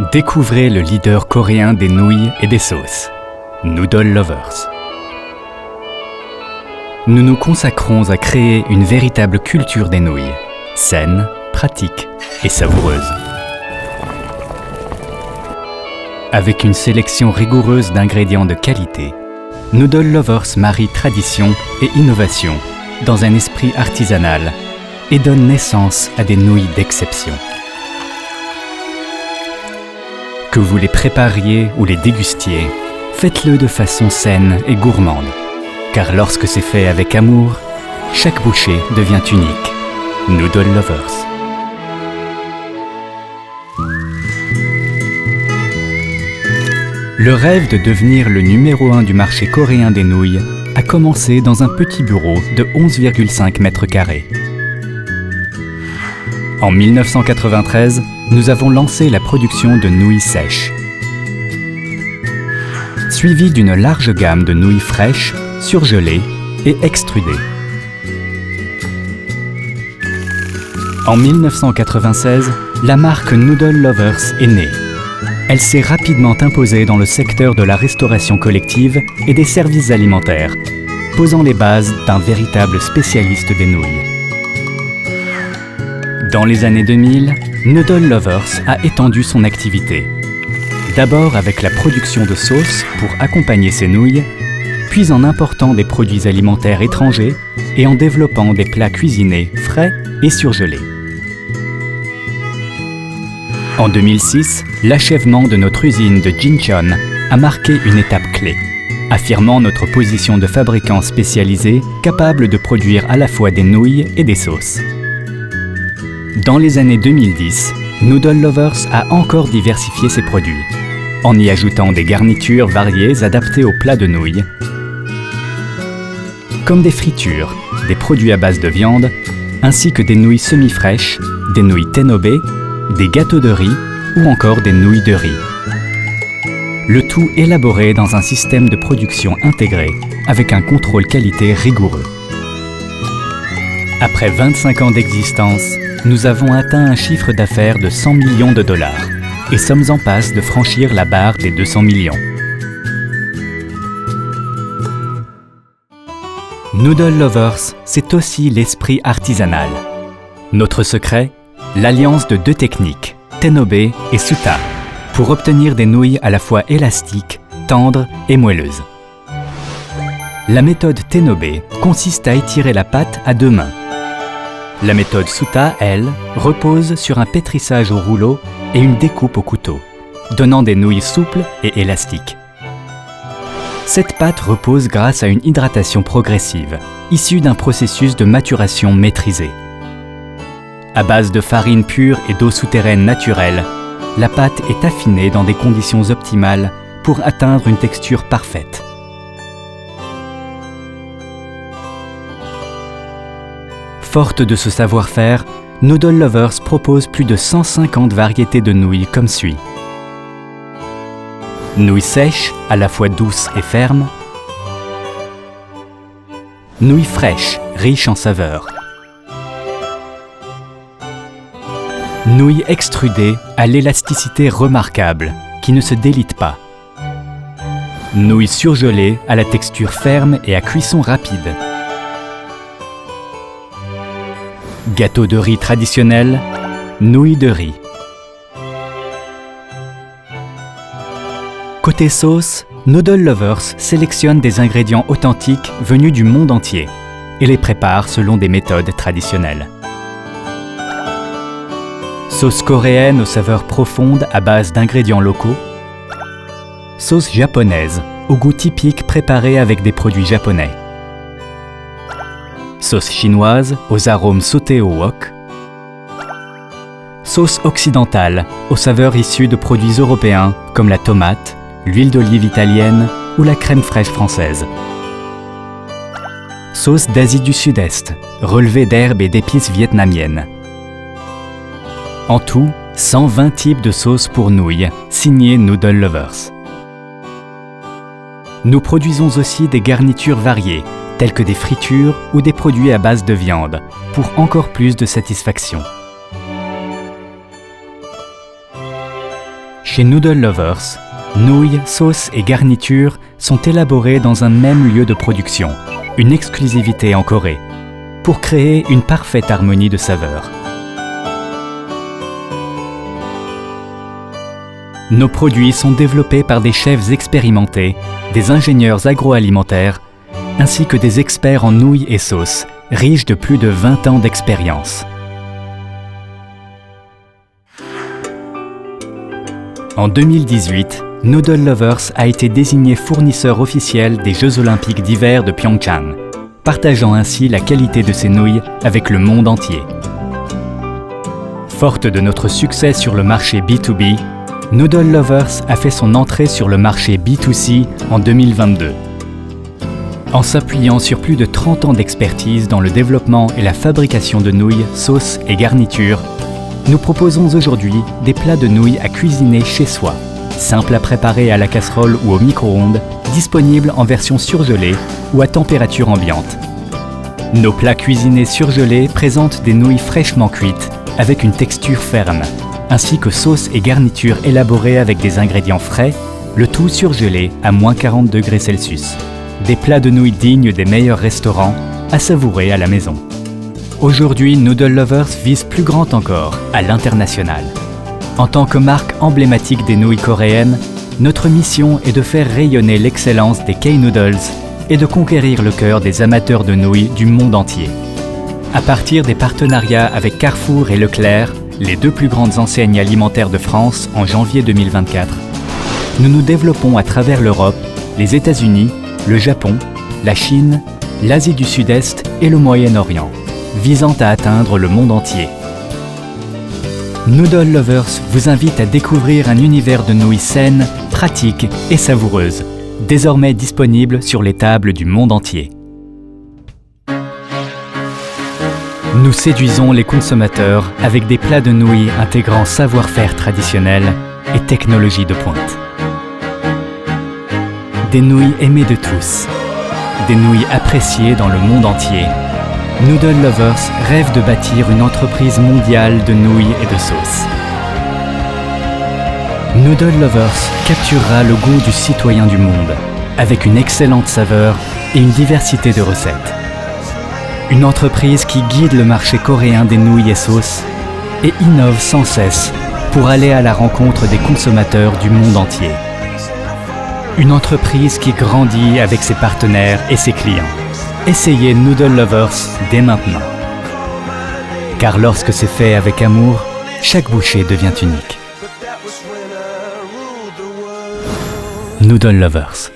Découvrez le leader coréen des nouilles et des sauces, Noodle Lovers. Nous nous consacrons à créer une véritable culture des nouilles, saine, pratique et savoureuse. Avec une sélection rigoureuse d'ingrédients de qualité, Noodle Lovers marie tradition et innovation dans un esprit artisanal et donne naissance à des nouilles d'exception. Que vous les prépariez ou les dégustiez, faites-le de façon saine et gourmande, car lorsque c'est fait avec amour, chaque bouchée devient unique. Noodle Lovers. Le rêve de devenir le numéro 1 du marché coréen des nouilles a commencé dans un petit bureau de 11,5 mètres carrés. En 1993, nous avons lancé la production de nouilles sèches, suivie d'une large gamme de nouilles fraîches, surgelées et extrudées. En 1996, la marque Noodle Lovers est née. Elle s'est rapidement imposée dans le secteur de la restauration collective et des services alimentaires, posant les bases d'un véritable spécialiste des nouilles. Dans les années 2000, Noodle Lovers a étendu son activité. D'abord avec la production de sauces pour accompagner ses nouilles, puis en important des produits alimentaires étrangers et en développant des plats cuisinés frais et surgelés. En 2006, l'achèvement de notre usine de Jincheon a marqué une étape clé, affirmant notre position de fabricant spécialisé capable de produire à la fois des nouilles et des sauces. Dans les années 2010, Noodle Lovers a encore diversifié ses produits, en y ajoutant des garnitures variées adaptées aux plats de nouilles, comme des fritures, des produits à base de viande, ainsi que des nouilles semi-fraîches, des nouilles tenobé, des gâteaux de riz ou encore des nouilles de riz. Le tout élaboré dans un système de production intégré avec un contrôle qualité rigoureux. Après 25 ans d'existence, nous avons atteint un chiffre d'affaires de 100 millions de dollars et sommes en passe de franchir la barre des 200 millions. Noodle Lovers, c'est aussi l'esprit artisanal. Notre secret, l'alliance de deux techniques, tenobé et suta, pour obtenir des nouilles à la fois élastiques, tendres et moelleuses. La méthode tenobé consiste à étirer la pâte à deux mains. La méthode suta, elle, repose sur un pétrissage au rouleau et une découpe au couteau, donnant des nouilles souples et élastiques. Cette pâte repose grâce à une hydratation progressive, issue d'un processus de maturation maîtrisé. À base de farine pure et d'eau souterraine naturelle, la pâte est affinée dans des conditions optimales pour atteindre une texture parfaite. Forte de ce savoir-faire, Noodle Lovers propose plus de 150 variétés de nouilles comme suit. Nouilles sèches, à la fois douces et fermes. Nouilles fraîches, riches en saveurs. Nouilles extrudées à l'élasticité remarquable, qui ne se délitent pas. Nouilles surgelées à la texture ferme et à cuisson rapide. Gâteau de riz traditionnel, nouilles de riz. Côté sauce, Noodle Lovers sélectionne des ingrédients authentiques venus du monde entier et les prépare selon des méthodes traditionnelles. Sauce coréenne aux saveurs profondes à base d'ingrédients locaux. Sauce japonaise, au goût typique préparée avec des produits japonais. Sauce chinoise, aux arômes sautés au wok. Sauce occidentale, aux saveurs issues de produits européens comme la tomate, l'huile d'olive italienne ou la crème fraîche française. Sauce d'Asie du Sud-Est, relevée d'herbes et d'épices vietnamiennes. En tout, 120 types de sauces pour nouilles, signées Noodle Lovers. Nous produisons aussi des garnitures variées, telles que des fritures ou des produits à base de viande, pour encore plus de satisfaction. Chez Noodle Lovers, nouilles, sauces et garnitures sont élaborées dans un même lieu de production, une exclusivité en Corée, pour créer une parfaite harmonie de saveurs. Nos produits sont développés par des chefs expérimentés, des ingénieurs agroalimentaires, ainsi que des experts en nouilles et sauces, riches de plus de 20 ans d'expérience. En 2018, Noodle Lovers a été désigné fournisseur officiel des Jeux Olympiques d'hiver de Pyeongchang, partageant ainsi la qualité de ses nouilles avec le monde entier. Forte de notre succès sur le marché B2B, Noodle Lovers a fait son entrée sur le marché B2C en 2022. En s'appuyant sur plus de 30 ans d'expertise dans le développement et la fabrication de nouilles, sauces et garnitures, nous proposons aujourd'hui des plats de nouilles à cuisiner chez soi, simples à préparer à la casserole ou au micro-ondes, disponibles en version surgelée ou à température ambiante. Nos plats cuisinés surgelés présentent des nouilles fraîchement cuites avec une texture ferme, ainsi que sauces et garnitures élaborées avec des ingrédients frais, le tout surgelé à moins 40 degrés Celsius. Des plats de nouilles dignes des meilleurs restaurants à savourer à la maison. Aujourd'hui, Noodle Lovers vise plus grand encore, à l'international. En tant que marque emblématique des nouilles coréennes, notre mission est de faire rayonner l'excellence des K-Noodles et de conquérir le cœur des amateurs de nouilles du monde entier. À partir des partenariats avec Carrefour et Leclerc, les deux plus grandes enseignes alimentaires de France en janvier 2024, nous nous développons à travers l'Europe, les États-Unis, le Japon, la Chine, l'Asie du Sud-Est et le Moyen-Orient, visant à atteindre le monde entier. Noodle Lovers vous invite à découvrir un univers de nouilles saines, pratiques et savoureuses, désormais disponible sur les tables du monde entier. Nous séduisons les consommateurs avec des plats de nouilles intégrant savoir-faire traditionnel et technologie de pointe. Des nouilles aimées de tous, des nouilles appréciées dans le monde entier. Noodle Lovers rêve de bâtir une entreprise mondiale de nouilles et de sauces. Noodle Lovers capturera le goût du citoyen du monde, avec une excellente saveur et une diversité de recettes. Une entreprise qui guide le marché coréen des nouilles et sauces et innove sans cesse pour aller à la rencontre des consommateurs du monde entier. Une entreprise qui grandit avec ses partenaires et ses clients. Essayez Noodle Lovers dès maintenant. Car lorsque c'est fait avec amour, chaque bouchée devient unique. Noodle Lovers.